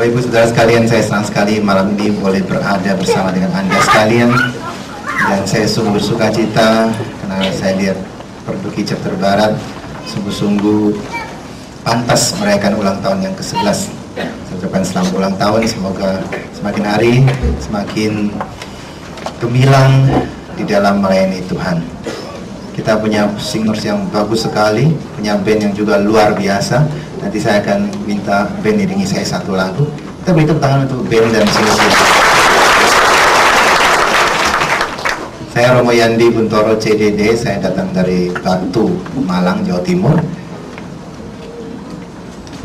Bapak Ibu Saudara sekalian, saya senang sekali malam ini boleh berada bersama dengan Anda sekalian. Dan saya sungguh bersuka cita karena saya lihat Perduki Chapter Barat sungguh-sungguh pantas merayakan ulang tahun yang ke-11. Saya ucapkan selamat ulang tahun, semoga semakin hari semakin gemilang di dalam melayani Tuhan. Kita punya singers yang bagus sekali, punya band yang juga luar biasa. Nanti saya akan minta band iringi saya satu lagu. Kita beri tepuk tangan untuk band dan singers. Saya Romo Yandi Buntoro CDD, saya datang dari Batu, Malang, Jawa Timur.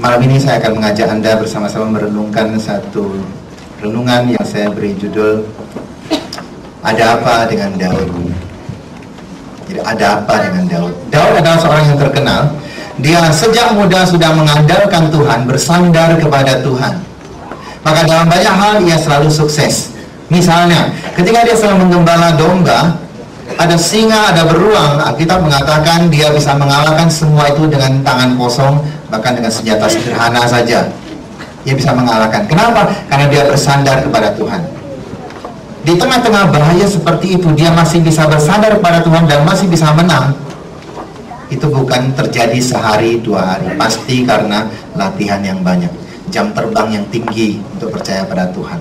Malam ini saya akan mengajak Anda bersama-sama merenungkan satu renungan yang saya beri judul Ada Apa Dengan Daud. Jadi ada apa dengan Daud? Daud adalah seorang yang terkenal. Dia sejak muda sudah mengandalkan Tuhan, bersandar kepada Tuhan. Maka dalam banyak hal ia selalu sukses. Misalnya, ketika dia sedang menggembala domba, ada singa, ada beruang. Alkitab mengatakan dia bisa mengalahkan semua itu dengan tangan kosong, bahkan dengan senjata sederhana saja. Dia bisa mengalahkan. Kenapa? Karena dia bersandar kepada Tuhan. Di tengah-tengah bahaya seperti itu, dia masih bisa bersandar kepada Tuhan dan masih bisa menang. Itu bukan terjadi sehari, 2 hari. Pasti karena latihan yang banyak, jam terbang yang tinggi untuk percaya pada Tuhan.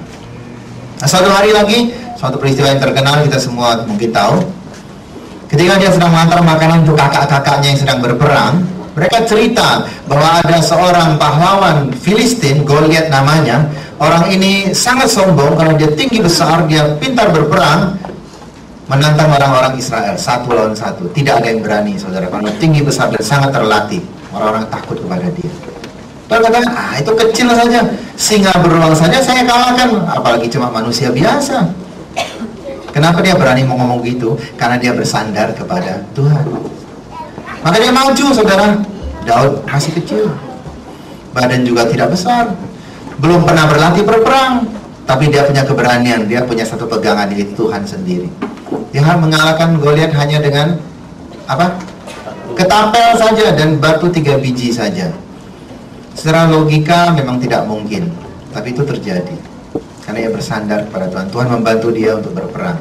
Nah, suatu hari lagi, suatu peristiwa yang terkenal kita semua mungkin tahu. Ketika dia sedang mengantar makanan untuk kakak-kakaknya yang sedang berperang, mereka cerita bahwa ada seorang pahlawan Filistin, Goliat namanya. Orang ini sangat sombong karena dia tinggi besar, dia pintar berperang, menantang orang-orang Israel 1 lawan 1. Tidak ada yang berani, saudara, karena tinggi besar dan sangat terlatih. Orang-orang takut kepada dia. Lalu katakan, itu kecil saja, singa beruang saja saya kalahkan, apalagi cuma manusia biasa. Kenapa dia berani mau ngomong gitu? Karena dia bersandar kepada Tuhan. Maka dia maju, saudara. Daud masih kecil, badan juga tidak besar, belum pernah berlatih berperang, tapi dia punya keberanian, dia punya satu pegangan, yaitu Tuhan sendiri. Dia mengalahkan Goliat hanya dengan ketapel saja dan batu 3 biji saja. Secara logika memang tidak mungkin, tapi itu terjadi karena ia bersandar kepada Tuhan. Tuhan membantu dia untuk berperang.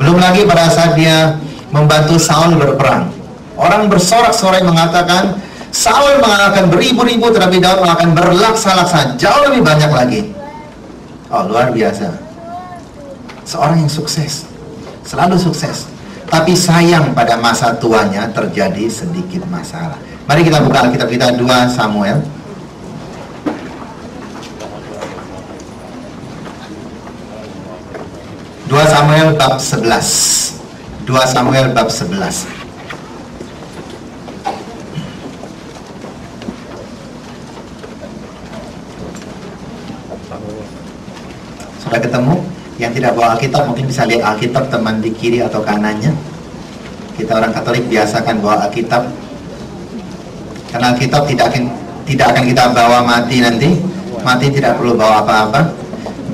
Belum lagi pada saat dia membantu Saul berperang, orang bersorak-sorai mengatakan Saul mengalahkan beribu-ribu, tetapi Daud mengalahkan berlaksa-laksa, jauh lebih banyak lagi. Oh, luar biasa. Seorang yang sukses, selalu sukses, tapi sayang pada masa tuanya terjadi sedikit masalah. Mari kita buka Alkitab kita 2 Samuel. 2 Samuel bab 11. 2 Samuel bab 11. Sudah ketemu? Yang tidak bawa Alkitab mungkin bisa lihat Alkitab teman di kiri atau kanannya. Kita orang Katolik biasakan bawa Alkitab, karena Alkitab tidak akan kita bawa mati nanti. Mati tidak perlu bawa apa-apa.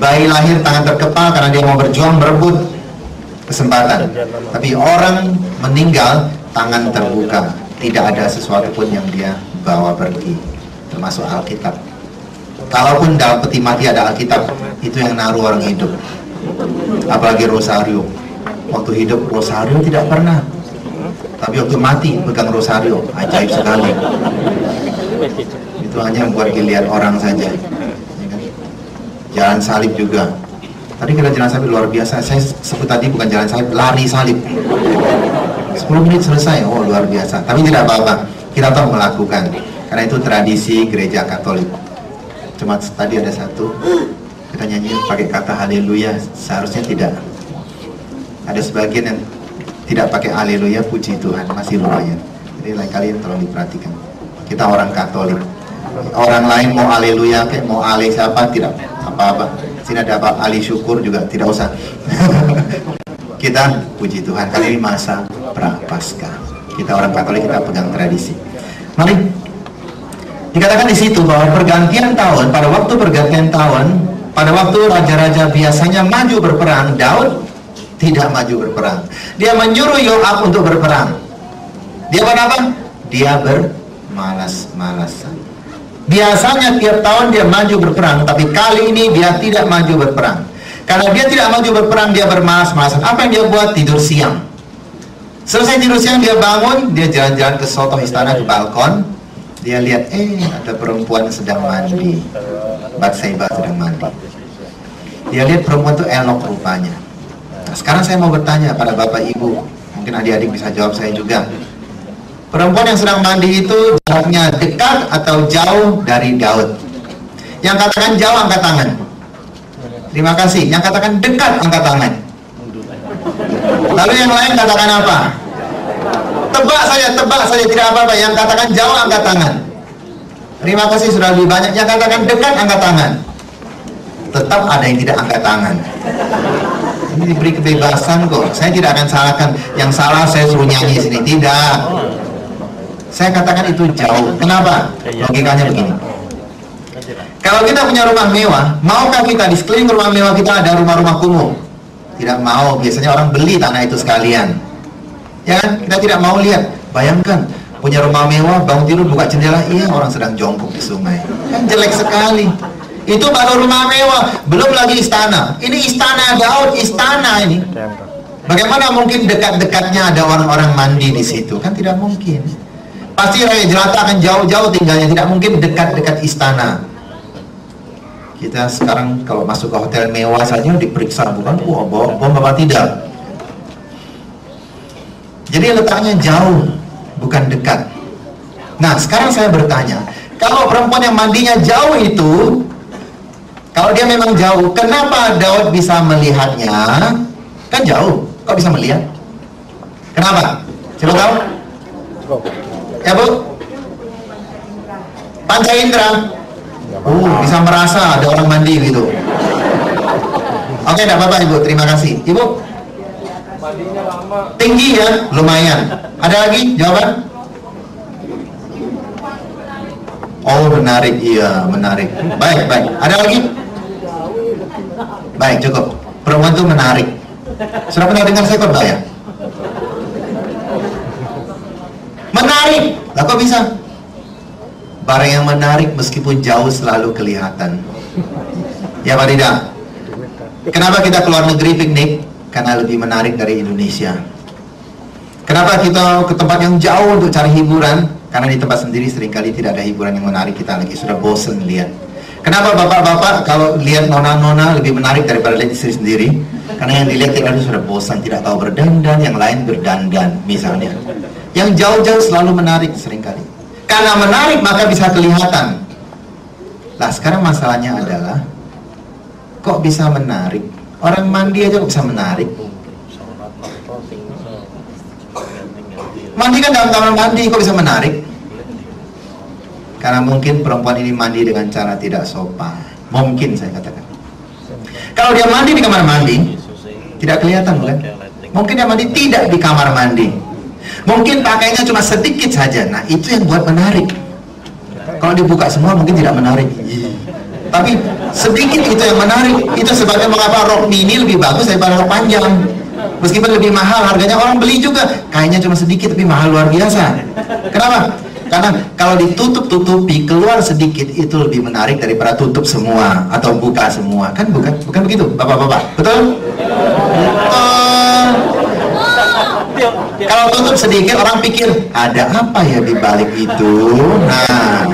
Bayi lahir tangan terkepal karena dia mau berjuang berebut kesempatan. Tapi orang meninggal tangan terbuka, tidak ada sesuatu pun yang dia bawa pergi, termasuk Alkitab. Kalaupun dalam peti mati ada Alkitab, itu yang naruh orang hidup. Apalagi rosario. Waktu hidup rosario tidak pernah, tapi waktu mati pegang rosario, ajaib sekali. Itu hanya buat dilihat orang saja. Jalan salib juga. Tadi kita jalan salib luar biasa. Saya sebut tadi bukan jalan salib, lari salib. 10 menit selesai. Oh, luar biasa. Tapi tidak apa-apa, kita tahu melakukan, karena itu tradisi gereja Katolik. Cuma tadi ada satu, kita nyanyi pakai kata haleluya, seharusnya tidak. Ada sebagian yang tidak pakai haleluya, puji Tuhan, masih lumayan. Jadi lain kali tolong diperhatikan. Kita orang Katolik. Orang lain mau haleluya, kayak mau ale siapa, tidak apa-apa. Sini ada apa, ali syukur juga tidak usah. Kita puji Tuhan, kali ini masa Prapaskah. Kita orang Katolik, kita pegang tradisi. Mari, dikatakan di situ bahwa pergantian tahun, pada waktu pergantian tahun, pada waktu raja-raja biasanya maju berperang, Daud tidak maju berperang. Dia menyuruh Yoab untuk berperang. Dia apa? Dia bermalas-malasan. Biasanya tiap tahun dia maju berperang, tapi kali ini dia tidak maju berperang. Karena dia tidak maju berperang, dia bermalas-malasan. Apa yang dia buat? Tidur siang. Selesai tidur siang, dia bangun, dia jalan-jalan ke soto istana, ke balkon. Dia lihat, ada perempuan sedang mandi. Batseba sedang mandi. Dia lihat perempuan itu elok rupanya. Nah, sekarang saya mau bertanya pada bapak ibu, mungkin adik-adik bisa jawab saya juga. Perempuan yang sedang mandi itu jaraknya dekat atau jauh dari Daud? Yang katakan jauh angkat tangan. Terima kasih. Yang katakan dekat angkat tangan. Lalu yang lain katakan apa? Tebak saja, tidak apa-apa. Yang katakan jauh angkat tangan. Terima kasih, sudah lebih banyak. Yang katakan dekat angkat tangan. Tetap ada yang tidak angkat tangan. Ini diberi kebebasan kok. Saya tidak akan salahkan. Yang salah saya suruh nyanyi sini. Tidak. Saya katakan itu jauh. Kenapa? Logikanya begini. Kalau kita punya rumah mewah, maukah kita di sekeliling rumah mewah kita ada rumah-rumah kumuh? Tidak mau. Biasanya orang beli tanah itu sekalian. Ya kan? Kita tidak mau lihat. Bayangkan, punya rumah mewah, bangun tidur buka jendela, iya orang sedang jongkok di sungai. Kan jelek sekali. Itu baru rumah mewah, belum lagi istana. Ini istana Daud, istana ini. Bagaimana mungkin dekat-dekatnya ada orang-orang mandi di situ? Kan tidak mungkin. Pasti rakyat jelata akan jauh-jauh tinggalnya, tidak mungkin dekat-dekat istana. Kita sekarang kalau masuk ke hotel mewah saja diperiksa, bukan bom apa tidak. Jadi letaknya jauh, bukan dekat. Nah, sekarang saya bertanya, kalau perempuan yang mandinya jauh itu, kalau dia memang jauh, kenapa Daud bisa melihatnya? Kan jauh, kok bisa melihat? Kenapa? Coba tahu? Ya Bu? Panca indera. Bisa merasa ada orang mandi gitu. Oke, tidak apa-apa Ibu, terima kasih. Ibu? Tinggi ya? Lumayan. Ada lagi jawaban? Oh, menarik. Iya, menarik. Baik. Ada lagi? Baik, cukup. Perempuan itu menarik. Sudah pernah dengar seekor ya? Menarik. Lah kok bisa? Barang yang menarik meskipun jauh selalu kelihatan. Ya Pak Rida? Kenapa kita keluar negeri piknik? Karena lebih menarik dari Indonesia. Kenapa kita ke tempat yang jauh untuk cari hiburan? Karena di tempat sendiri seringkali tidak ada hiburan yang menarik, kita lagi sudah bosen lihat. Kenapa bapak-bapak kalau lihat nona-nona lebih menarik daripada lihat istri sendiri? Karena yang dilihat itu sudah bosan, tidak tahu berdandan, yang lain berdandan misalnya. Yang jauh-jauh selalu menarik seringkali. Karena menarik maka bisa kelihatan. Nah sekarang masalahnya adalah, kok bisa menarik? Orang mandi aja kok bisa menarik? Mandi kan dalam kamar mandi, kok bisa menarik? Karena mungkin perempuan ini mandi dengan cara tidak sopan. Mungkin saya katakan. Kalau dia mandi di kamar mandi, tidak kelihatan bukan? Mungkin dia mandi tidak di kamar mandi. Mungkin pakainya cuma sedikit saja. Nah itu yang buat menarik. Kalau dibuka semua mungkin tidak menarik. Tapi sedikit itu yang menarik. Itu sebabnya mengapa rok mini lebih bagus daripada rok panjang. Meskipun lebih mahal harganya, orang beli juga. Kayaknya cuma sedikit tapi mahal luar biasa. Kenapa? Karena kalau ditutup-tutupi keluar sedikit itu lebih menarik daripada tutup semua atau buka semua. Kan bukan begitu bapak-bapak? Betul? Kalau tutup sedikit orang pikir ada apa ya di balik itu. Nah,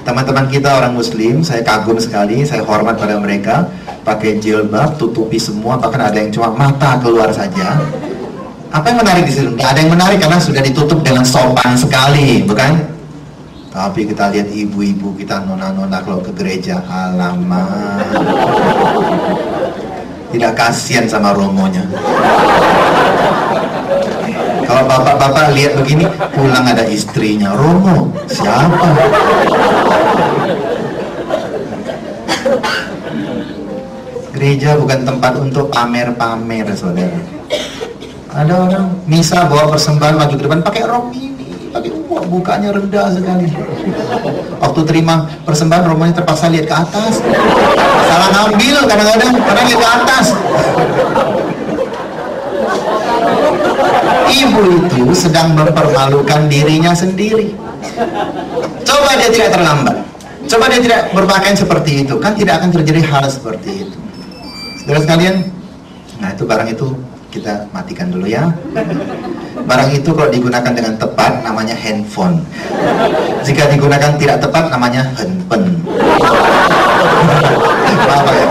teman-teman kita orang muslim, saya kagum sekali, saya hormat pada mereka, pakai jilbab, tutupi semua, bahkan ada yang cuma mata keluar saja. Apa yang menarik di situ? Nggak ada yang menarik karena sudah ditutup dengan sopan sekali, bukan? Tapi kita lihat ibu-ibu kita, nona-nona kalau ke gereja, alamak, tidak kasihan sama romonya. Kalau bapak-bapak lihat begini, pulang ada istrinya, romo, siapa? Gereja bukan tempat untuk pamer-pamer, saudara. Ada orang misa bawa persembahan maju ke depan pakai rok mini, pakai bukanya rendah sekali. Waktu terima persembahan romonya terpaksa lihat ke atas. Salah ngambil kadang-kadang karena lihat ke atas. Ibu itu sedang mempermalukan dirinya sendiri. Coba dia tidak terlambat, coba dia tidak berpakaian seperti itu, kan tidak akan terjadi hal seperti itu. Saudara sekalian, nah itu barang itu kita matikan dulu ya. Barang itu kalau digunakan dengan tepat namanya handphone. Jika digunakan tidak tepat namanya handphone. Apa ya?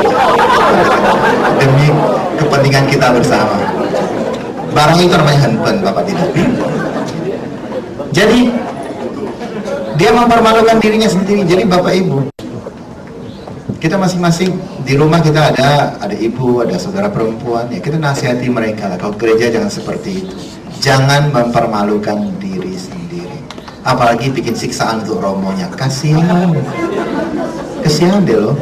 Demi kepentingan kita bersama. Barang itu namanya handphone, Bapak tidak. Jadi dia mempermalukan dirinya sendiri. Jadi Bapak Ibu, kita masing-masing di rumah kita ada ibu, ada saudara perempuan, ya kita nasihati mereka lah. Kalau gereja jangan seperti itu. Jangan mempermalukan diri sendiri. Apalagi bikin siksaan untuk romonya. Kasihan. Kasihan deh loh.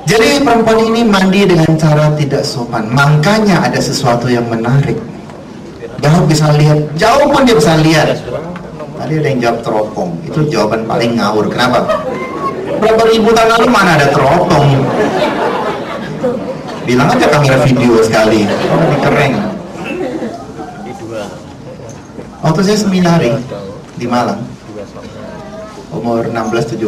Jadi perempuan ini mandi dengan cara tidak sopan. Makanya ada sesuatu yang menarik. Daud bisa lihat, jauh pun dia bisa lihat. Tadi ada yang jawab teropong. Itu jawaban paling ngawur. Kenapa? Berapa ribu tahun lalu mana ada teropong? Bilang aja kamera video sekali. Lebih keren. Waktu saya seminari di Malang, umur 16-17,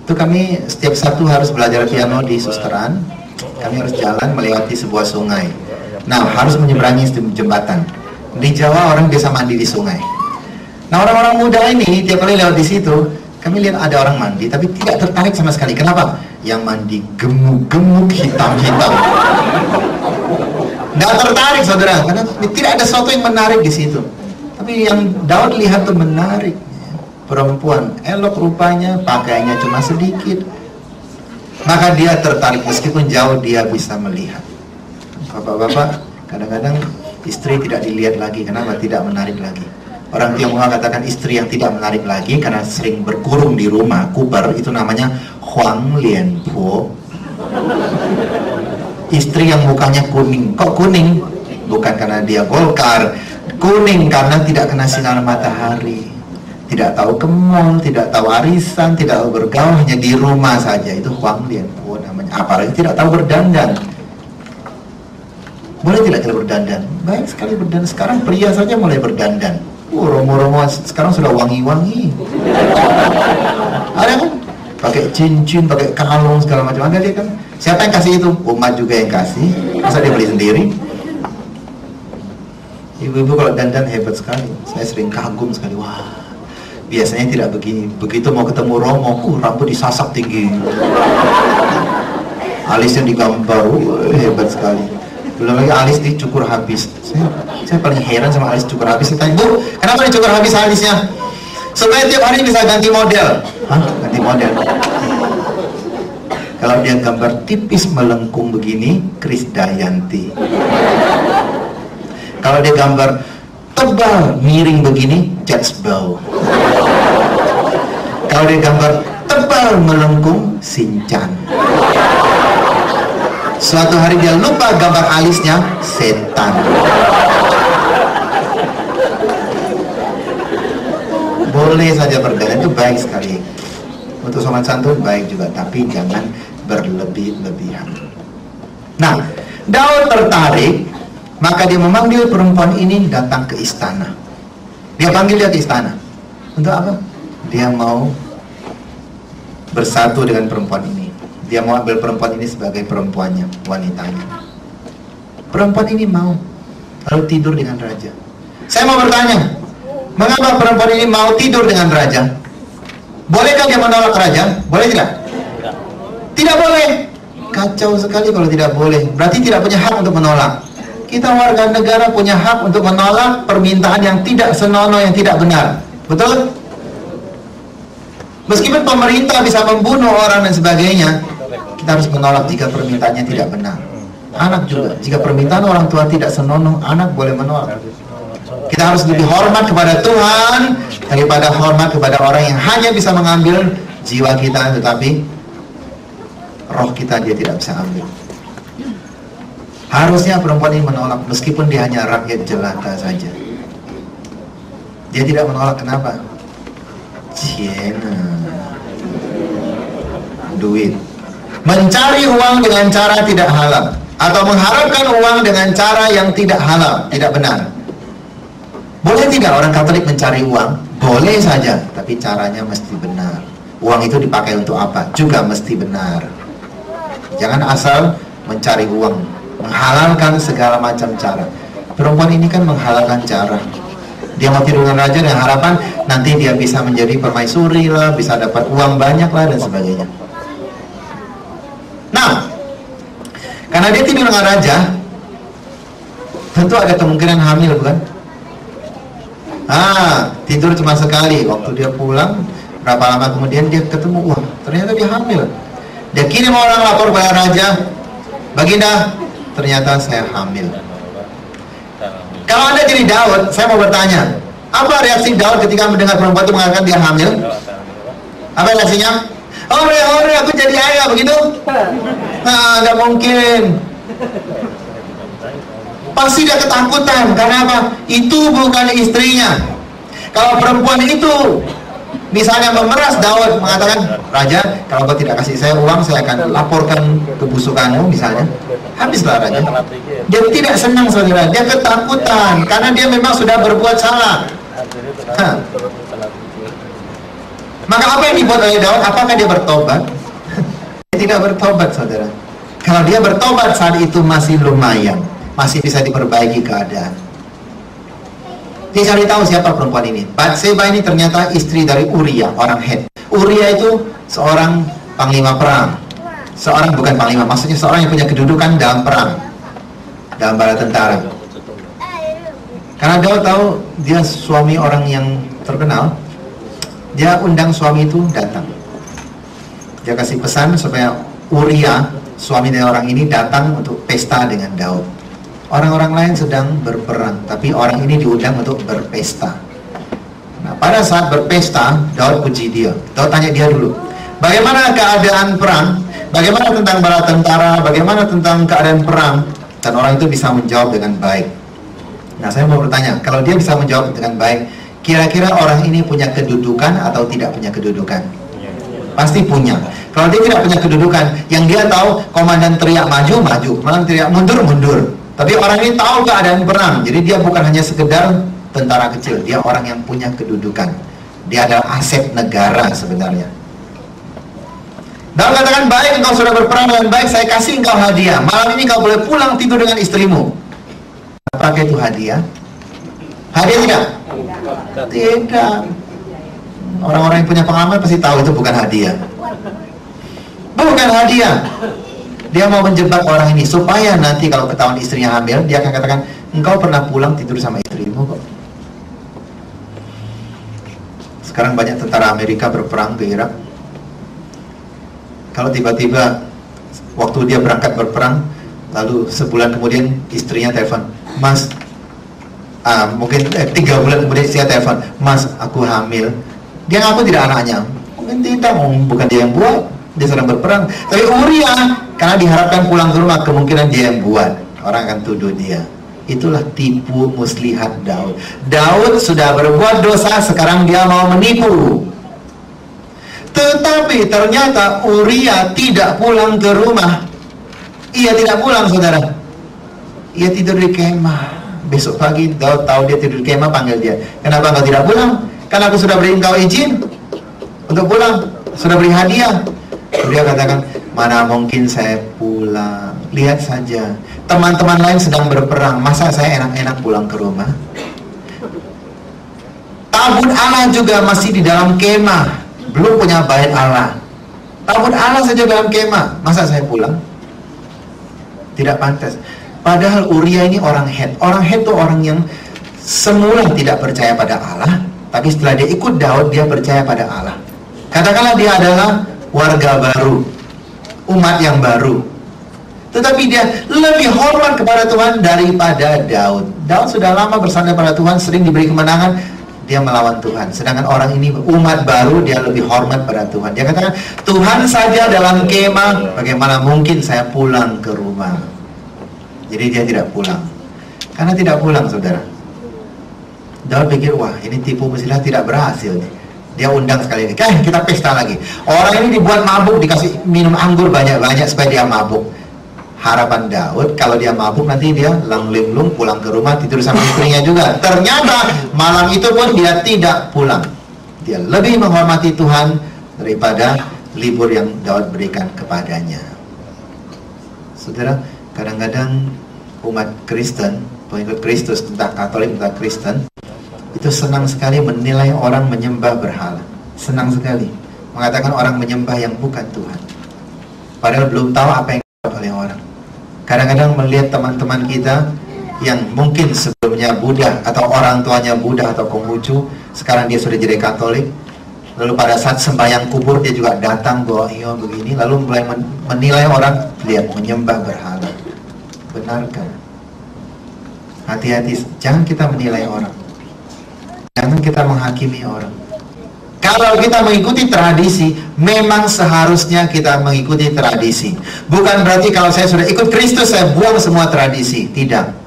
itu kami setiap Sabtu harus belajar piano di susteran. Kami harus jalan melewati sebuah sungai. Nah, harus menyeberangi jembatan. Di Jawa orang biasa mandi di sungai. Nah, orang-orang muda ini tiap kali lewat di situ, kami lihat ada orang mandi, tapi tidak tertarik sama sekali. Kenapa? Yang mandi gemuk-gemuk, hitam-hitam. Tidak tertarik, saudara, karena tidak ada sesuatu yang menarik di situ. Tapi yang Daud lihat tuh menarik. Perempuan elok rupanya, pakaiannya cuma sedikit, maka dia tertarik. Meskipun jauh dia bisa melihat. Bapak-bapak, kadang-kadang istri tidak dilihat lagi. Kenapa? Tidak menarik lagi. Orang Tionghoa katakan istri yang tidak menarik lagi karena sering berkurung di rumah, kubar, itu namanya Huang Lian Po. Istri yang mukanya kuning. Kok kuning? Bukan karena dia Golkar. Kuning karena tidak kena sinar matahari. Tidak tahu ke mall, tidak tahu arisan, tidak tahu bergaul, hanya di rumah saja. Itu Huang Lian Po namanya. Apalagi tidak tahu berdandan. Boleh tidak kita berdandan? Baik sekali berdandan. Sekarang pria saja mulai berdandan. Romo-romo sekarang sudah wangi-wangi. Ada kan? Pakai cincin, pakai kalung segala macam. Ada dia kan? Siapa yang kasih itu? Umat juga yang kasih. Masa dia beli sendiri? Ibu-ibu kalau dandan hebat sekali. Saya sering kagum sekali. Wah, biasanya tidak begini. Begitu mau ketemu Romo, rambut disasak tinggi, alisnya digambar. Hebat sekali. Belum lagi alis dicukur habis. Saya paling heran sama alis cukur habis. Saya tanya, Bu, kenapa dicukur habis alisnya? Supaya tiap hari bisa ganti model. Hah? Ganti model? Kalau dia gambar tipis melengkung begini, Krisdayanti. Kalau dia gambar tebal miring begini, Jetsbau. Kalau dia gambar tebal melengkung, Sinchan. Suatu hari dia lupa gambar alisnya, setan. Boleh saja berdandan, itu baik sekali. Untuk sopan santun baik juga, tapi jangan berlebih-lebihan. Nah, Daud tertarik, maka dia memanggil perempuan ini datang ke istana. Dia panggil dia ke istana. Untuk apa? Dia mau bersatu dengan perempuan ini. Dia mau ambil perempuan ini sebagai perempuannya, wanitanya. Perempuan ini mau lalu tidur dengan raja. Saya mau bertanya, mengapa perempuan ini mau tidur dengan raja? Bolehkah dia menolak raja? Boleh tidak? Tidak boleh. Kacau sekali kalau tidak boleh. Berarti tidak punya hak untuk menolak. Kita warga negara punya hak untuk menolak permintaan yang tidak senonoh, yang tidak benar. Betul? Meskipun pemerintah bisa membunuh orang dan sebagainya, kita harus menolak jika permintaannya tidak benar. Anak juga, jika permintaan orang tua tidak senonoh, anak boleh menolak. Kita harus lebih hormat kepada Tuhan daripada hormat kepada orang yang hanya bisa mengambil jiwa kita, tetapi roh kita dia tidak bisa ambil. Harusnya perempuan ini menolak, meskipun dia hanya rakyat jelata saja. Dia tidak menolak, kenapa? Ciena, duit. Mencari uang dengan cara tidak halal, atau mengharapkan uang dengan cara yang tidak halal, tidak benar. Boleh tidak orang Katolik mencari uang? Boleh saja, tapi caranya mesti benar. Uang itu dipakai untuk apa? Juga mesti benar. Jangan asal mencari uang, menghalalkan segala macam cara. Perempuan ini kan menghalalkan cara. Dia mau tidur dengan raja dengan harapan nanti dia bisa menjadi permaisuri lah, bisa dapat uang banyak lah dan sebagainya. Nah, karena dia tidur dengan raja, tentu ada kemungkinan hamil, bukan? Tidur cuma sekali. Waktu dia pulang, berapa lama kemudian dia ketemu, wah ternyata dia hamil. Dia kirim orang lapor pada raja, Baginda, ternyata saya hamil. Kalau Anda jadi Daud, saya mau bertanya, apa reaksi Daud ketika mendengar perempuan itu mengatakan dia hamil? Apa reaksinya? Ore, aku jadi ayah, begitu? Nah, nggak mungkin. Pasti dia ketakutan, karena apa? Itu bukan istrinya. Kalau perempuan itu misalnya memeras Daud, mengatakan, Raja, kalau kau tidak kasih saya uang, saya akan laporkan kebusukanmu, misalnya. Habislah Raja. Dia tidak senang, saudara. Dia ketakutan, karena dia memang sudah berbuat salah. Maka apa yang dibuat oleh Daud? Apakah dia bertobat? Dia tidak bertobat, saudara. Kalau dia bertobat saat itu masih lumayan, masih bisa diperbaiki keadaan. Dia cari tahu siapa perempuan ini. Batseba ini ternyata istri dari Uria, orang Het. Uria itu seorang panglima perang. Bukan panglima, maksudnya seorang yang punya kedudukan dalam perang, dalam bala tentara. Karena Daud tahu dia suami orang yang terkenal, dia undang suami itu datang. Dia kasih pesan supaya Uria, suami dari orang ini, datang untuk pesta dengan Daud. Orang-orang lain sedang berperang, tapi orang ini diundang untuk berpesta. Nah, pada saat berpesta, Daud puji dia. Daud tanya dia dulu, bagaimana keadaan perang? Bagaimana tentang bala tentara? Bagaimana tentang keadaan perang? Dan orang itu bisa menjawab dengan baik. Nah, saya mau bertanya, kalau dia bisa menjawab dengan baik, kira-kira orang ini punya kedudukan atau tidak punya kedudukan? Pasti punya. Kalau dia tidak punya kedudukan, yang dia tahu, komandan teriak maju, komandan teriak mundur. Tapi orang ini tahu keadaan perang. Jadi dia bukan hanya sekedar tentara kecil, dia orang yang punya kedudukan. Dia adalah aset negara sebenarnya. Daud katakan, baik, engkau sudah berperang dengan baik, saya kasih engkau hadiah. Malam ini kau boleh pulang tidur dengan istrimu. Apakah itu hadiah? Hadiah tidak? Tidak. Orang-orang yang punya pengalaman pasti tahu itu bukan hadiah. Bukan hadiah. Dia mau menjebak orang ini supaya nanti kalau ketahuan istrinya hamil, dia akan katakan, engkau pernah pulang tidur sama istrimu kok. Sekarang banyak tentara Amerika berperang ke Irak. Kalau tiba-tiba waktu dia berangkat berperang, lalu sebulan kemudian istrinya telepon, Mas, mungkin 3 bulan kemudian istrinya telepon, Mas, aku hamil. Dia ngaku tidak anaknya. Mungkin tidak, bukan dia yang buat, dia sedang berperang. Tapi Uria, karena diharapkan pulang ke rumah, kemungkinan dia yang buat. Orang akan tuduh dia. Itulah tipu muslihat Daud. Daud sudah berbuat dosa, sekarang dia mau menipu. Tetapi ternyata Uria tidak pulang ke rumah. Ia tidak pulang, saudara. Ia tidur di kemah. Besok pagi Daud tahu dia tidur di kemah, panggil dia. Kenapa engkau tidak pulang? Karena aku sudah beri engkau izin untuk pulang, sudah beri hadiah. Dia katakan, mana mungkin saya pulang. Lihat saja, teman-teman lain sedang berperang, masa saya enak-enak pulang ke rumah? Tabut Allah juga masih di dalam kemah, belum punya bait Allah. Tabut Allah saja dalam kemah, masa saya pulang? Tidak pantas. Padahal Uria ini orang Het. Orang Het itu orang yang semula tidak percaya pada Allah, tapi setelah dia ikut Daud, dia percaya pada Allah. Katakanlah dia adalah warga baru, umat yang baru. Tetapi dia lebih hormat kepada Tuhan daripada Daud. Daud sudah lama bersandar pada Tuhan, sering diberi kemenangan, dia melawan Tuhan. Sedangkan orang ini umat baru, dia lebih hormat pada Tuhan. Dia katakan, Tuhan saja dalam kemah, bagaimana mungkin saya pulang ke rumah? Jadi dia tidak pulang. Karena tidak pulang, saudara, Daud pikir, wah ini tipu muslihat tidak berhasil nih. Dia undang sekali lagi, kita pesta lagi. Orang ini dibuat mabuk, dikasih minum anggur banyak-banyak supaya dia mabuk. harapan Daud, kalau dia mabuk nanti dia linglung pulang ke rumah tidur sama istrinya juga. Ternyata malam itu pun dia tidak pulang. Dia lebih menghormati Tuhan daripada libur yang Daud berikan kepadanya. Saudara, kadang-kadang umat Kristen, pengikut Kristus, entah Katolik entah Kristen, itu senang sekali menilai orang menyembah berhala. Senang sekali mengatakan orang menyembah yang bukan Tuhan, padahal belum tahu apa yang dilakukan oleh orang. Kadang-kadang melihat teman-teman kita yang mungkin sebelumnya Buddha atau orang tuanya Buddha atau Konghucu, sekarang dia sudah jadi Katolik, lalu pada saat sembahyang kubur dia juga datang bawa iyo begini, lalu mulai menilai orang, lihat menyembah berhala. Benarkah? Hati-hati, jangan kita menilai orang, jangan kita menghakimi orang. Kalau kita mengikuti tradisi, memang seharusnya kita mengikuti tradisi. Bukan berarti kalau saya sudah ikut Kristus, saya buang semua tradisi. Tidak.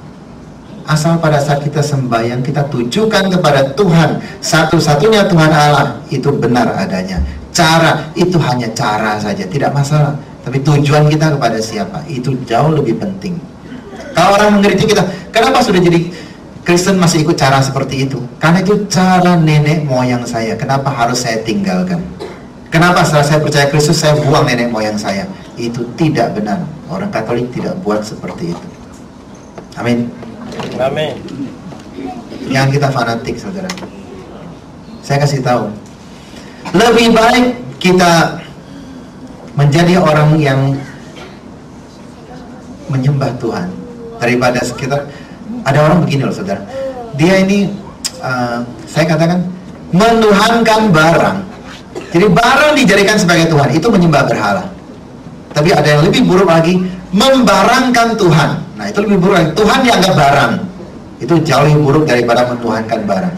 Asal pada saat kita sembahyang, kita tujukan kepada Tuhan, satu-satunya Tuhan Allah, itu benar adanya. Cara, itu hanya cara saja, tidak masalah. Tapi tujuan kita kepada siapa, itu jauh lebih penting. Kalau orang mengkritik kita, kenapa sudah jadi Kristen masih ikut cara seperti itu? Karena itu cara nenek moyang saya. Kenapa harus saya tinggalkan? Kenapa setelah saya percaya Kristus saya buang nenek moyang saya? Itu tidak benar. Orang Katolik tidak buat seperti itu. Amin. Amin. Jangan kita fanatik, saudara. Saya kasih tahu, lebih baik kita menjadi orang yang menyembah Tuhan daripada sekitar. Ada orang begini loh, saudara. Dia ini, saya katakan, menuhankan barang. Jadi barang dijadikan sebagai Tuhan, itu menyembah berhala. Tapi ada yang lebih buruk lagi, membarangkan Tuhan. Nah, itu lebih buruk lagi. Tuhan dianggap barang. Itu jauh lebih buruk daripada menuhankan barang.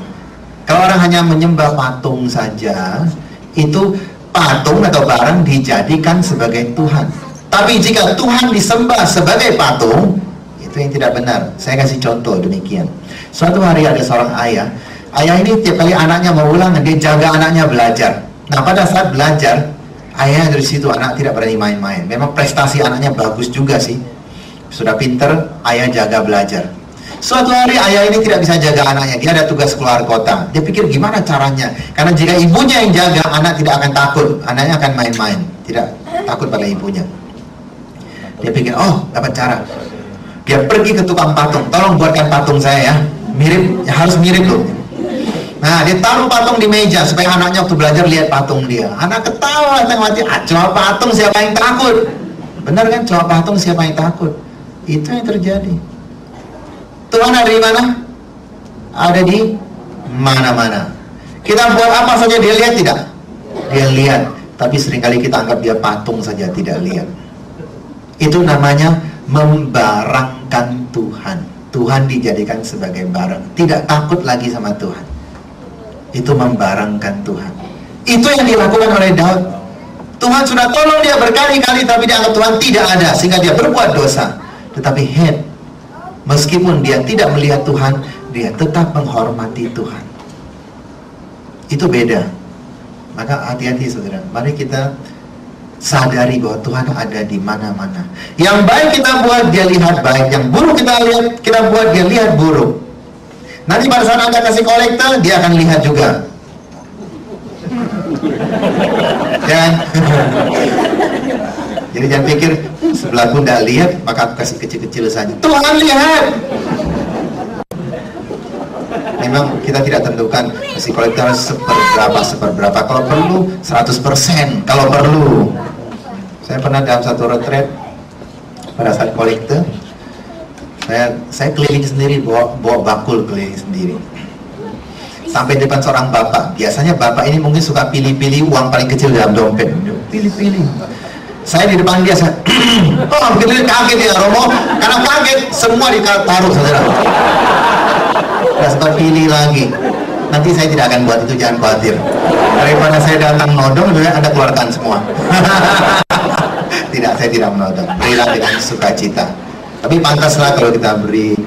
Kalau orang hanya menyembah patung saja, itu patung atau barang dijadikan sebagai Tuhan. Tapi jika Tuhan disembah sebagai patung, itu yang tidak benar. Saya kasih contoh demikian. Suatu hari ada seorang ayah. Ayah ini tiap kali anaknya mau ulangan, dia jaga anaknya belajar. Nah, pada saat belajar, ayahnya dari situ anak tidak berani main-main. Memang prestasi anaknya bagus juga sih. Sudah pinter, ayah jaga belajar. Suatu hari ayah ini tidak bisa jaga anaknya. Dia ada tugas keluar kota. Dia pikir gimana caranya? Karena jika ibunya yang jaga, anak tidak akan takut. Anaknya akan main-main, tidak takut pada ibunya. Dia pikir, oh dapat cara. Dia pergi ke tukang patung, tolong buatkan patung saya ya, mirip, ya harus mirip loh. Nah, dia taruh patung di meja supaya anaknya waktu belajar lihat patung dia. Anak ketawa, mati, cuma patung siapa yang takut? Benar kan, cuma patung siapa yang takut? Itu yang terjadi. Tuhan ada di mana? Ada di mana-mana. Kita buat apa saja dia lihat tidak? Dia lihat, tapi seringkali kita anggap dia patung saja, tidak lihat. Itu namanya membarangkan Tuhan. Tuhan dijadikan sebagai barang, tidak takut lagi sama Tuhan. Itu membarangkan Tuhan. Itu yang dilakukan oleh Daud. Tuhan sudah tolong dia berkali-kali, tapi dianggap Tuhan tidak ada, sehingga dia berbuat dosa. Tetapi meskipun dia tidak melihat Tuhan, dia tetap menghormati Tuhan. Itu beda. Maka hati-hati, saudara. Mari kita sadari bahwa Tuhan ada di mana-mana. Yang baik kita buat, dia lihat baik. Yang buruk kita buat, dia lihat buruk. Nanti pada saat Anda kasih kolektor, dia akan lihat juga. Dan jadi jangan pikir sebelahku tidak lihat, maka aku kasih kecil-kecil saja. Tuhan lihat. Memang kita tidak tentukan kasih kolektor seperberapa. Kalau perlu 100%. Kalau perlu. Saya pernah dalam satu retreat pada saat kolektor, saya keliling sendiri, bawa bakul keliling sendiri. Sampai depan seorang bapak. Biasanya bapak ini mungkin suka pilih-pilih uang paling kecil dalam dompet. Pilih-pilih. Saya di depan dia, oh begitu kaget ya Romo, karena kaget semua ditaruh, saudara. Nggak sempat pilih lagi. Nanti saya tidak akan buat itu, jangan khawatir. Daripada saya datang nodong, Anda keluarkan semua. Tidak, saya tidak menodong. Berilah dengan sukacita. Tapi pantaslah kalau kita beri.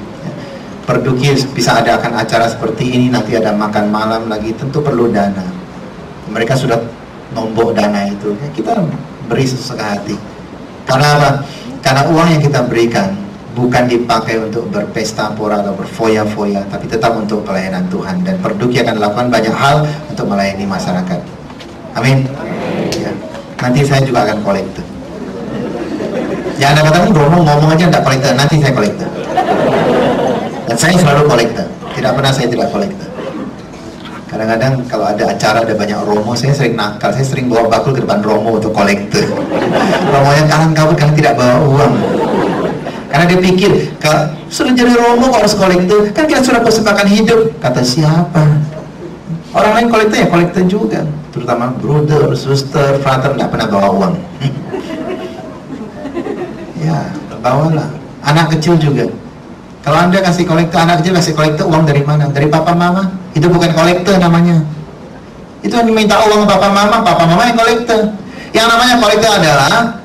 Perduki bisa adakan acara seperti ini, nanti ada makan malam lagi, tentu perlu dana. Mereka sudah nombok dana itu, ya kita beri sesuka hati. Karena apa? Karena uang yang kita berikan bukan dipakai untuk berpesta pora atau berfoya-foya, tapi tetap untuk pelayanan Tuhan. Dan Perduki akan lakukan banyak hal untuk melayani masyarakat. Amin. Ya. Nanti saya juga akan kolektor. Ya, Anda katakan Romo ngomong aja tidak kolektor, nanti saya kolektor. Dan saya selalu kolektor, tidak pernah saya tidak kolektor. Kadang-kadang kalau ada acara ada banyak Romo, saya sering nakal, saya sering bawa bakul ke depan Romo untuk kolektor. Romo yang kalang kabut kan tidak bawa uang, karena dia pikir kalau sudah jadi Romo kok harus kolektor, kan kita sudah persembahan hidup. Kata siapa? Orang lain kolektor ya kolektor juga, terutama brother, suster, frater tidak pernah bawa uang. Ya, bawalah. Anak kecil juga. Kalau Anda kasih kolektor, anak kecil kasih kolektor, uang dari mana? Dari papa mama? Itu bukan kolektor namanya. Itu yang diminta uang papa mama yang kolektor. Yang namanya kolektor adalah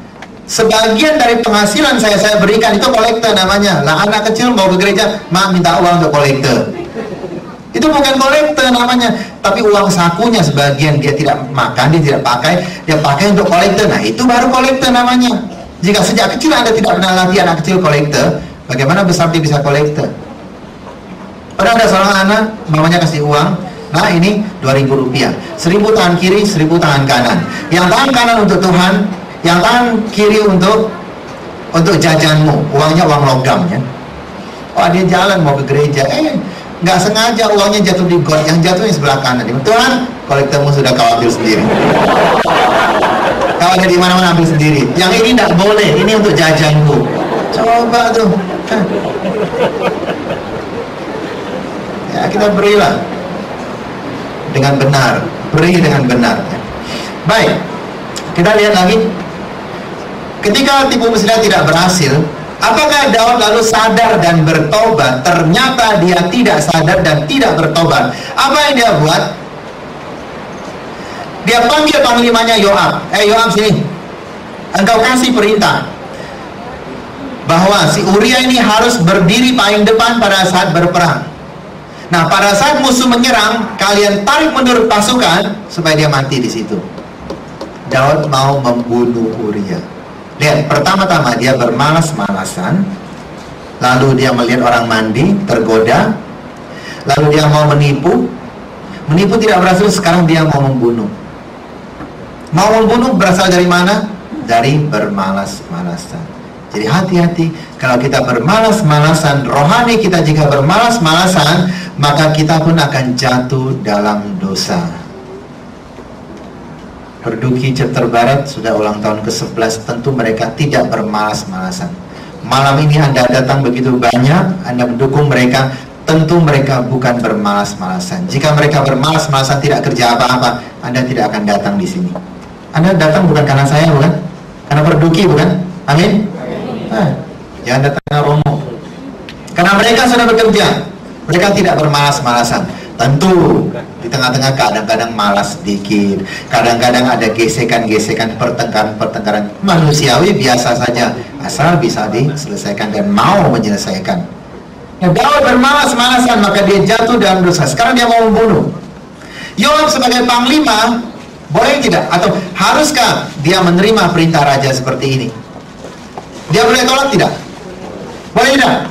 sebagian dari penghasilan saya berikan, itu kolektor namanya. Lah anak kecil mau ke gereja, mak minta uang untuk kolektor. Itu bukan kolektor namanya, tapi uang sakunya sebagian dia tidak makan, dia tidak pakai, dia pakai untuk kolektor. Nah, itu baru kolektor namanya. Jika sejak kecil Anda tidak pernah latih anak kecil kolektor, bagaimana besar dia bisa kolektor? Pernah ada seorang anak, mamanya kasih uang, nah ini 2.000 rupiah, 1.000 tangan kiri, 1.000 tangan kanan. Yang tangan kanan untuk Tuhan, yang tangan kiri untuk jajanmu, uangnya uang logam ya. Oh, dia jalan mau ke gereja, nggak sengaja uangnya jatuh di got, yang jatuh yang sebelah kanan. Tuhan, kolektormu sudah kau ambil sendiri. Kau ada di mana-mana ambil sendiri. Yang ini tidak boleh, ini untuk jajanku. Coba tuh. Ya, kita berilah dengan benar, beri dengan benar. Baik, kita lihat lagi. Ketika tipu muslihat tidak berhasil, apakah Daud lalu sadar dan bertobat? Ternyata dia tidak sadar dan tidak bertobat. Apa yang dia buat? Dia panggil panglimanya Yoab. Yoab sini, engkau kasih perintah bahwa si Uria ini harus berdiri paling depan pada saat berperang. Nah, pada saat musuh menyerang, kalian tarik mundur pasukan supaya dia mati di situ. Daud mau membunuh Uria. Lihat, pertama-tama dia bermalas-malasan, lalu dia melihat orang mandi, tergoda, lalu dia mau menipu tidak berhasil, sekarang dia mau membunuh. Mau membunuh berasal dari mana? Dari bermalas-malasan. Jadi hati-hati, kalau kita bermalas-malasan, rohani kita jika bermalas-malasan, maka kita pun akan jatuh dalam dosa. Perduki Chapter Barat sudah ulang tahun ke-11, tentu mereka tidak bermalas-malasan. Malam ini Anda datang begitu banyak, Anda mendukung mereka, tentu mereka bukan bermalas-malasan. Jika mereka bermalas-malasan tidak kerja apa-apa, Anda tidak akan datang di sini. Anda datang bukan karena saya, bukan? Karena Perduki, bukan? Amin? Jangan datang karena Romo. Karena mereka sudah bekerja. Mereka tidak bermalas-malasan. Tentu di tengah-tengah kadang-kadang malas sedikit, kadang-kadang ada gesekan-gesekan, pertengkaran manusiawi biasa saja, asal bisa diselesaikan dan mau menyelesaikan. Nah, Daud bermalas-malasan, maka dia jatuh dalam dosa. Sekarang dia mau membunuh. Yoab sebagai panglima, boleh tidak? Atau haruskah dia menerima perintah raja seperti ini? Dia boleh tolak tidak? Boleh tidak?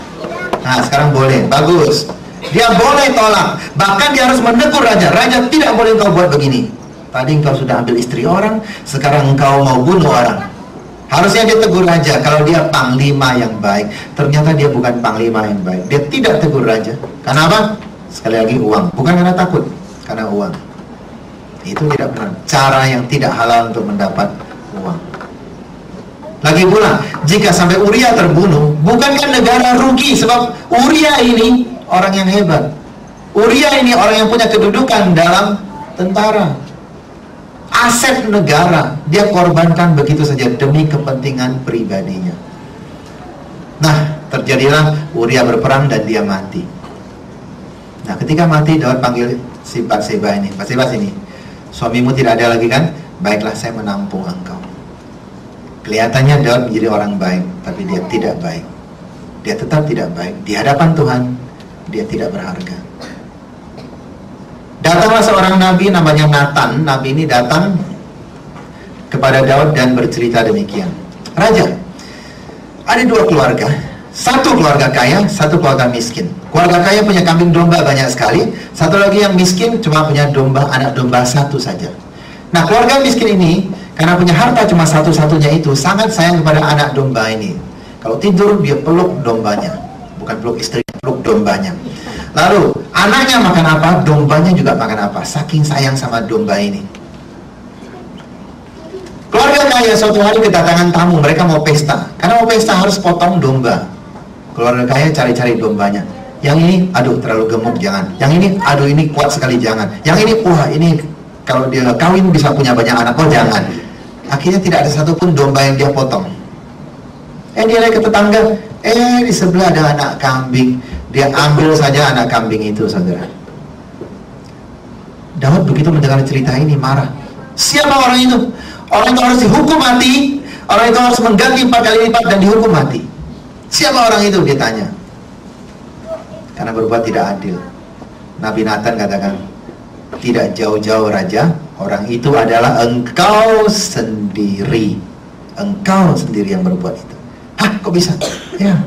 Nah, sekarang boleh. Bagus. Dia boleh tolak. Bahkan dia harus menegur raja. Raja, tidak boleh engkau buat begini. Tadi engkau sudah ambil istri orang, sekarang engkau mau bunuh orang. Harusnya dia tegur raja. Kalau dia panglima yang baik, ternyata dia bukan panglima yang baik. Dia tidak tegur raja. Karena apa? Sekali lagi uang. Bukan karena takut, karena uang. Itu tidak benar. Cara yang tidak halal untuk mendapat uang. Lagi pula, jika sampai Uria terbunuh, bukankah negara rugi? Sebab Uria ini orang yang hebat. Uria ini orang yang punya kedudukan dalam tentara. Aset negara, dia korbankan begitu saja demi kepentingan pribadinya. Nah, terjadilah Uria berperang dan dia mati. Nah, ketika mati, Daud panggil si Batseba ini. Batseba sini. Suamimu tidak ada lagi kan? Baiklah, saya menampung engkau. Kelihatannya Daud menjadi orang baik, tapi dia tidak baik. Dia tetap tidak baik. Di hadapan Tuhan, dia tidak berharga. Datanglah seorang nabi namanya Nathan. Nabi ini datang kepada Daud dan bercerita demikian. Raja, Ada dua keluarga, satu keluarga kaya, satu keluarga miskin. Keluarga kaya punya kambing domba banyak sekali, satu lagi yang miskin cuma punya anak domba satu saja. Nah, keluarga miskin ini karena punya harta cuma satu-satunya itu, sangat sayang kepada anak domba ini. Kalau tidur dia peluk dombanya, bukan peluk istri, peluk dombanya. Lalu anaknya makan apa, dombanya juga makan apa, saking sayang sama domba ini. Keluarga kaya suatu hari kedatangan tamu, mereka mau pesta. Karena mau pesta harus potong domba. Keluarga kaya cari-cari dombanya. Yang ini, aduh terlalu gemuk, jangan. Yang ini, aduh ini kuat sekali, jangan. Yang ini, wah ini kalau dia kawin bisa punya banyak anak, oh jangan. Akhirnya tidak ada satupun domba yang dia potong. Dia lihat ke tetangga, di sebelah ada anak kambing. Dia ambil saja anak kambing itu, saudara. Daud begitu mendengar cerita ini marah. Siapa orang itu? Orang itu harus dihukum mati. Orang itu harus mengganti 4 kali lipat dan dihukum mati. Siapa orang itu? Dia tanya. Karena berbuat tidak adil. Nabi Nathan katakan, tidak jauh-jauh raja, orang itu adalah engkau sendiri. Engkau sendiri yang berbuat itu. Hah, kok bisa? Ya.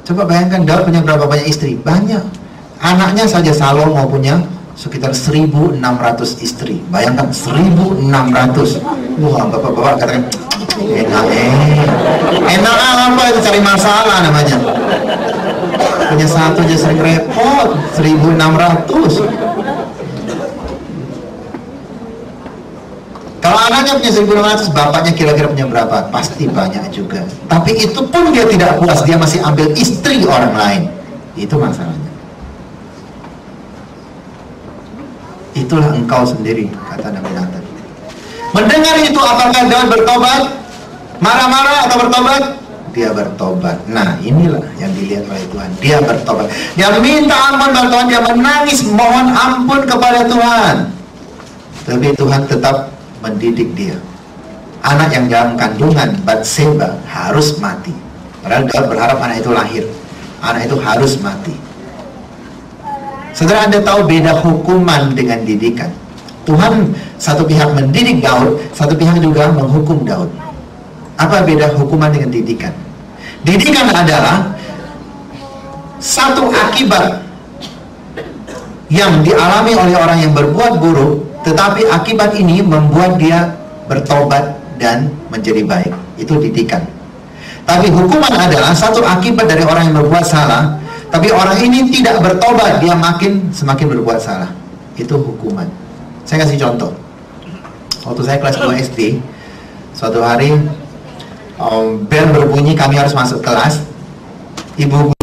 Coba bayangkan, Daud punya berapa banyak istri? Banyak. Anaknya saja Salomo punya sekitar 1.600 istri. Bayangkan 1.600. Wah, bapak-bapak katakan enak apa itu, cari masalah namanya. Punya satu aja sering repot. 1.600. Kalau anaknya punya 1.600, bapaknya kira-kira punya berapa? Pasti banyak juga. Tapi itu pun dia tidak puas, dia masih ambil istri orang lain. Itu masalahnya. Itulah engkau sendiri, kata Nabi Nathan. Mendengar itu, apakah Daud bertobat? Marah-marah atau bertobat? Dia bertobat. Nah, inilah yang dilihat oleh Tuhan. Dia bertobat. Dia minta ampun kepada Tuhan. Dia menangis mohon ampun kepada Tuhan. Tapi Tuhan tetap mendidik dia. Anak yang dalam kandungan Batseba harus mati. Padahal Daud berharap anak itu lahir. Anak itu harus mati. Saudara, Anda tahu beda hukuman dengan didikan. Tuhan satu pihak mendidik Daud, satu pihak juga menghukum Daud. Apa beda hukuman dengan didikan? Didikan adalah satu akibat yang dialami oleh orang yang berbuat buruk, tetapi akibat ini membuat dia bertobat dan menjadi baik. Itu didikan. Tapi hukuman adalah satu akibat dari orang yang berbuat salah, tapi orang ini tidak bertobat, dia semakin berbuat salah. Itu hukuman. Saya kasih contoh. Waktu saya kelas 2 SD, suatu hari bel berbunyi, kami harus masuk kelas. Ibu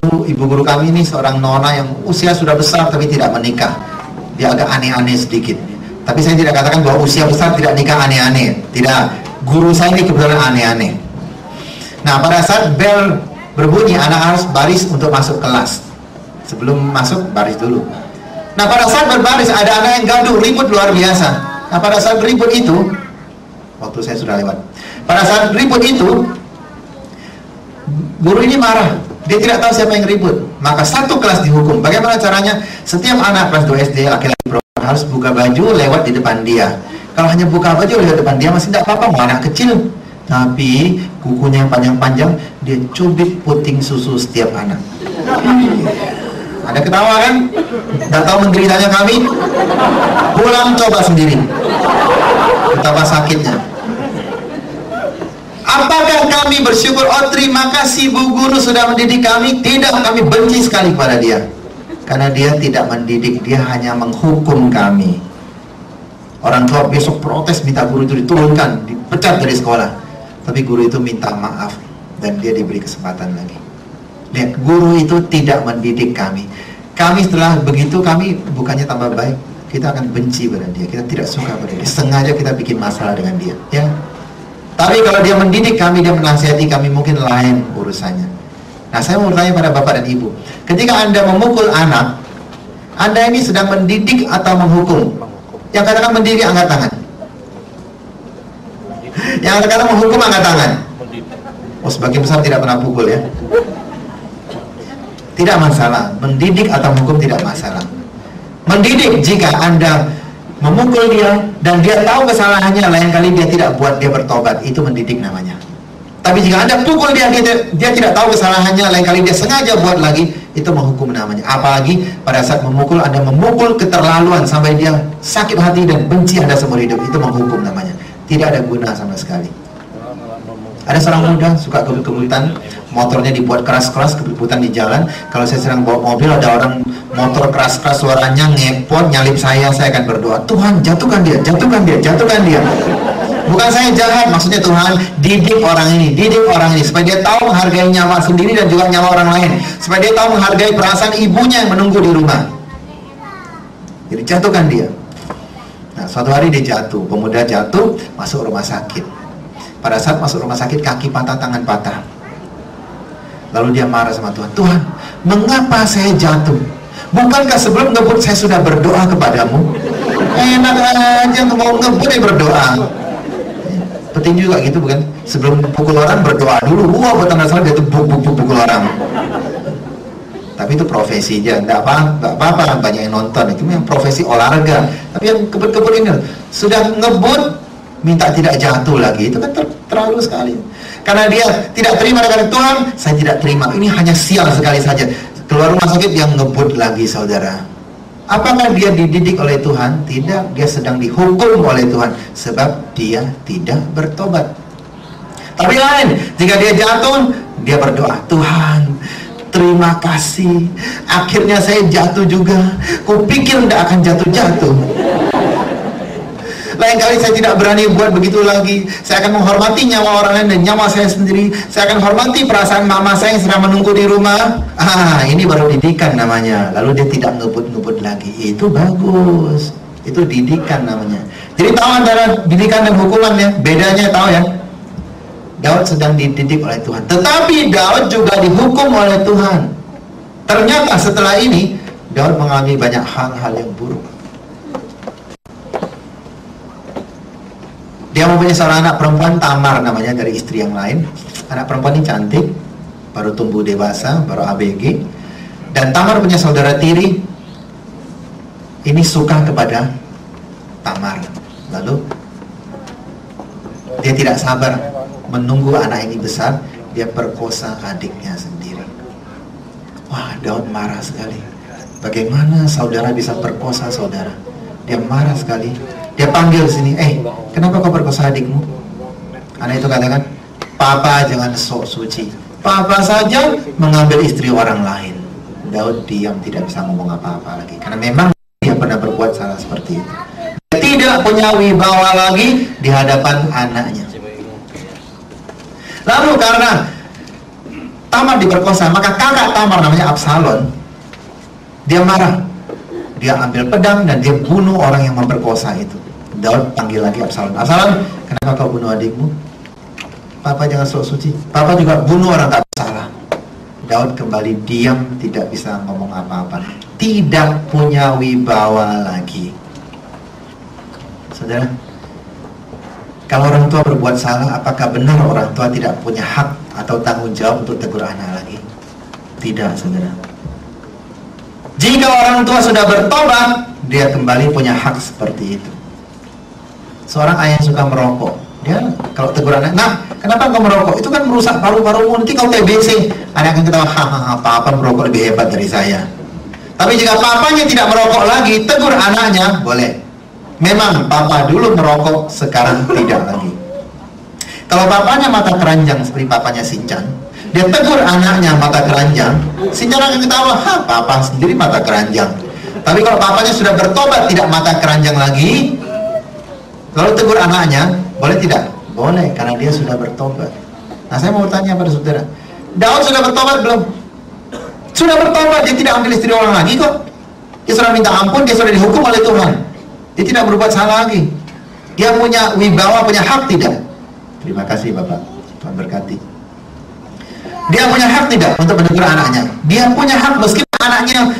guru kami ini seorang nona yang usia sudah besar tapi tidak menikah. Dia agak aneh-aneh sedikit. Tapi saya tidak katakan bahwa usia besar tidak nikah aneh-aneh. Tidak. Guru saya ini kebetulan aneh-aneh. Nah, pada saat bel berbunyi, anak harus baris untuk masuk kelas. Sebelum masuk, baris dulu. Nah, pada saat berbaris, ada anak yang gaduh, ribut luar biasa. Nah, pada saat ribut itu, waktu saya sudah lewat. Pada saat ribut itu, guru ini marah. Dia tidak tahu siapa yang ribut. Maka satu kelas dihukum. Bagaimana caranya? Setiap anak kelas 2 SD, laki-laki perempuan, harus buka baju lewat di depan dia. Kalau hanya buka baju lewat depan dia, masih tidak apa-apa, mau anak kecil. Tapi kukunya yang panjang-panjang, dia cubit puting susu setiap anak. Ada ketawa kan? Tidak tahu menderitanya kami? Pulang coba sendiri. Betapa sakitnya. Apakah kami bersyukur? Oh, terima kasih Bu Guru sudah mendidik kami. Tidak, kami benci sekali kepada dia. Karena dia tidak mendidik, dia hanya menghukum kami. Orang tua besok protes, minta guru itu diturunkan, dipecat dari sekolah. Tapi guru itu minta maaf dan dia diberi kesempatan lagi. Lihat, guru itu tidak mendidik kami. Kami setelah begitu, kami bukannya tambah baik, kita akan benci pada dia. Kita tidak suka pada dia. Sengaja kita bikin masalah dengan dia, ya. Tapi kalau dia mendidik kami, dia menasihati kami, mungkin lain urusannya. Nah, saya mau bertanya pada bapak dan ibu, ketika Anda memukul anak, Anda ini sedang mendidik atau menghukum? Yang katakan mendidik, angkat tangan. Yang katakan menghukum, angkat tangan. Oh, sebagian besar tidak pernah pukul, ya. Tidak masalah, mendidik atau menghukum tidak masalah. Mendidik jika Anda memukul dia dan dia tahu kesalahannya, lain kali dia tidak buat dia bertobat, itu mendidik namanya. Tapi jika Anda pukul dia tidak tahu kesalahannya, lain kali dia sengaja buat lagi, itu menghukum namanya. Apalagi pada saat memukul, Anda memukul keterlaluan sampai dia sakit hati dan benci Anda seumur hidup, itu menghukum namanya. Tidak ada guna sama sekali. Ada seorang muda suka kebut-kebutan, motornya dibuat keras-keras, kebut-kebutan di jalan. Kalau saya sedang bawa mobil, ada orang motor keras-keras, suaranya ngepot, nyalip saya akan berdoa, Tuhan jatuhkan dia, jatuhkan dia, jatuhkan dia. Bukan saya jahat, maksudnya Tuhan didik orang ini supaya dia tahu menghargai nyawa sendiri dan juga nyawa orang lain, supaya dia tahu menghargai perasaan ibunya yang menunggu di rumah. Jadi jatuhkan dia. Nah, suatu hari dia jatuh, pemuda jatuh, masuk rumah sakit. Pada saat masuk rumah sakit, kaki patah, tangan patah. Lalu dia marah sama Tuhan, Tuhan, mengapa saya jatuh? Bukankah sebelum ngebut saya sudah berdoa kepadamu? Enak aja mau ngebut ya berdoa. Penting juga gitu, bukan? Sebelum pukul orang berdoa dulu. Wah, buat tanda salah dia tuh pukul orang. Tapi itu profesi aja, enggak apa-apa, banyak yang nonton. Itu yang profesi olahraga. Tapi yang kebut-kebut ini sudah ngebut, minta tidak jatuh lagi, itu kan terlalu sekali. Karena dia tidak terima dengan Tuhan, saya tidak terima. Ini hanya sial sekali saja. Keluar rumah sakit yang ngebut lagi, saudara. Apakah dia dididik oleh Tuhan? Tidak, dia sedang dihukum oleh Tuhan sebab dia tidak bertobat. Tapi lain, jika dia jatuh, dia berdoa, Tuhan, terima kasih, akhirnya saya jatuh juga. Kupikir tidak akan jatuh-jatuh. Lain kali saya tidak berani buat begitu lagi. Saya akan menghormati nyawa orang lain dan nyawa saya sendiri. Saya akan hormati perasaan mama saya yang sedang menunggu di rumah. Ini baru didikan namanya. Lalu dia tidak ngebut-ngebut lagi. Itu bagus. Itu didikan namanya. Jadi tahu antara didikan dan hukuman ya. Bedanya tahu ya. Daud sedang dididik oleh Tuhan. Tetapi Daud juga dihukum oleh Tuhan. Ternyata setelah ini Daud mengalami banyak hal-hal yang buruk. Dia mempunyai seorang anak perempuan, Tamar namanya, dari istri yang lain. Anak perempuan ini cantik, baru tumbuh dewasa, baru ABG. Dan Tamar punya saudara tiri, ini suka kepada Tamar. Lalu dia tidak sabar menunggu anak ini besar, dia perkosa adiknya sendiri. Wah, Daud marah sekali. Bagaimana saudara bisa perkosa saudara? Dia marah sekali. Dia panggil sini, kenapa kau perkosa adikmu? Anak itu katakan, Papa jangan sok suci. Papa saja mengambil istri orang lain. Daud diam, tidak bisa ngomong apa-apa lagi. Karena memang dia pernah berbuat salah seperti itu. Dia tidak punya wibawa lagi di hadapan anaknya. Lalu karena Tamar diperkosa, maka kakak Tamar namanya Absalom, dia marah. Dia ambil pedang dan dia bunuh orang yang memperkosa itu. Daud panggil lagi Absalom. Absalom, kenapa kau bunuh adikmu? Papa jangan sok suci. Papa juga bunuh orang tak salah. Daud kembali diam, tidak bisa ngomong apa-apa. Tidak punya wibawa lagi. Saudara, kalau orang tua berbuat salah, apakah benar orang tua tidak punya hak atau tanggung jawab untuk tegur anak lagi? Tidak, saudara. Jika orang tua sudah bertobat, dia kembali punya hak seperti itu. Seorang ayah yang suka merokok, dia kalau tegur anak, nah kenapa kau merokok? Itu kan merusak paru-parumu, nanti kau TBC. Anak akan ketawa, hahaha, papa merokok lebih hebat dari saya. Tapi jika papanya tidak merokok lagi, tegur anaknya, boleh. Memang papa dulu merokok, sekarang tidak lagi. Kalau papanya mata keranjang seperti papanya Sinchan, dia tegur anaknya mata keranjang, Sinchan akan ketawa, papa sendiri mata keranjang. Tapi kalau papanya sudah bertobat, tidak mata keranjang lagi, lalu tegur anaknya, boleh tidak? Boleh, karena dia sudah bertobat. Nah, saya mau bertanya pada saudara, Daud sudah bertobat belum? Sudah bertobat, dia tidak ambil istri orang lagi kok. Dia sudah minta ampun, dia sudah dihukum oleh Tuhan. Dia tidak berbuat salah lagi. Dia punya wibawa, punya hak tidak? Terima kasih Bapak, Tuhan berkati. Dia punya hak tidak untuk menegur anaknya? Dia punya hak, meskipun anaknya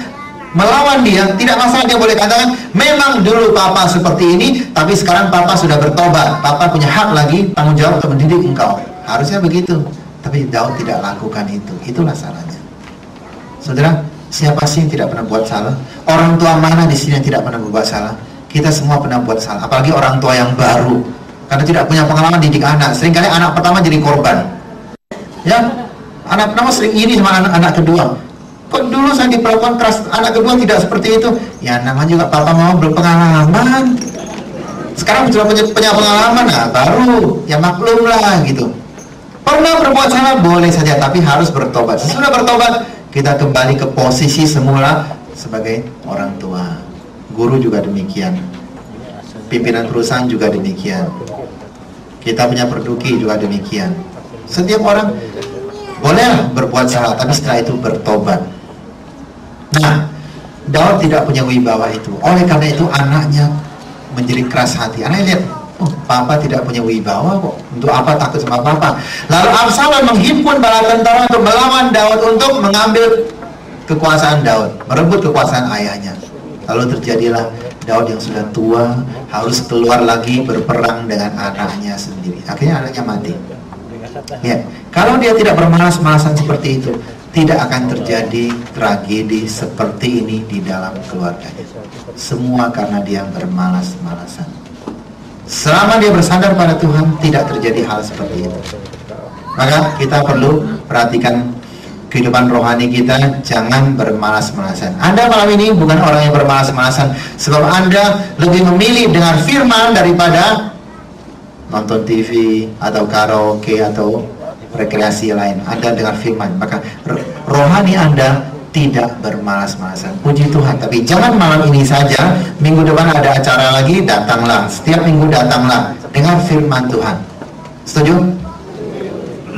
melawan dia, tidak masalah. Dia boleh katakan, memang dulu papa seperti ini, tapi sekarang papa sudah bertobat. Papa punya hak lagi, tanggung jawab untuk mendidik engkau. Harusnya begitu. Tapi Daud tidak lakukan itu. Itulah salahnya. Saudara, siapa sih yang tidak pernah buat salah? Orang tua mana di sini yang tidak pernah berbuat salah? Kita semua pernah buat salah. Apalagi orang tua yang baru, karena tidak punya pengalaman didik anak. Seringkali anak pertama jadi korban. Ya, anak pertama sering ini sama anak kedua. Kok dulu saya diperlakukan keras, anak kedua tidak seperti itu? Ya namanya juga papa mama berpengalaman. Sekarang sudah punya pengalaman, nah baru ya maklum lah gitu. Pernah berbuat salah boleh saja, tapi harus bertobat. Sesudah bertobat, kita kembali ke posisi semula sebagai orang tua. Guru juga demikian. Pimpinan perusahaan juga demikian. Kita punya perduki juga demikian. Setiap orang boleh berbuat salah, tapi setelah itu bertobat. Nah, Daud tidak punya wibawa itu. Oleh karena itu anaknya menjadi keras hati. Anaknya lihat, oh, papa tidak punya wibawa kok. Untuk apa takut sama papa? Lalu Absalom menghimpun bala tentara untuk melawan Daud, untuk mengambil kekuasaan Daud, merebut kekuasaan ayahnya. Lalu terjadilah Daud yang sudah tua harus keluar lagi berperang dengan anaknya sendiri. Akhirnya anaknya mati. Ya, kalau dia tidak bermalas-malasan seperti itu, tidak akan terjadi tragedi seperti ini di dalam keluarganya. Semua karena dia bermalas-malasan. Selama dia bersandar pada Tuhan, tidak terjadi hal seperti itu. Maka kita perlu perhatikan kehidupan rohani kita, jangan bermalas-malasan. Anda malam ini bukan orang yang bermalas-malasan, sebab Anda lebih memilih dengar firman daripada nonton TV atau karaoke atau rekreasi lain. Anda dengar firman, maka rohani Anda tidak bermalas-malasan. Puji Tuhan. Tapi jangan malam ini saja, minggu depan ada acara lagi, datanglah. Setiap minggu datanglah, dengar firman Tuhan. Setuju?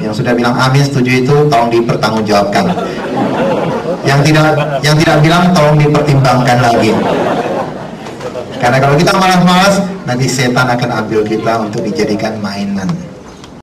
Yang sudah bilang amin setuju itu tolong dipertanggungjawabkan. Yang tidak bilang tolong dipertimbangkan lagi. Karena kalau kita malas-malas, nanti setan akan ambil kita untuk dijadikan mainan.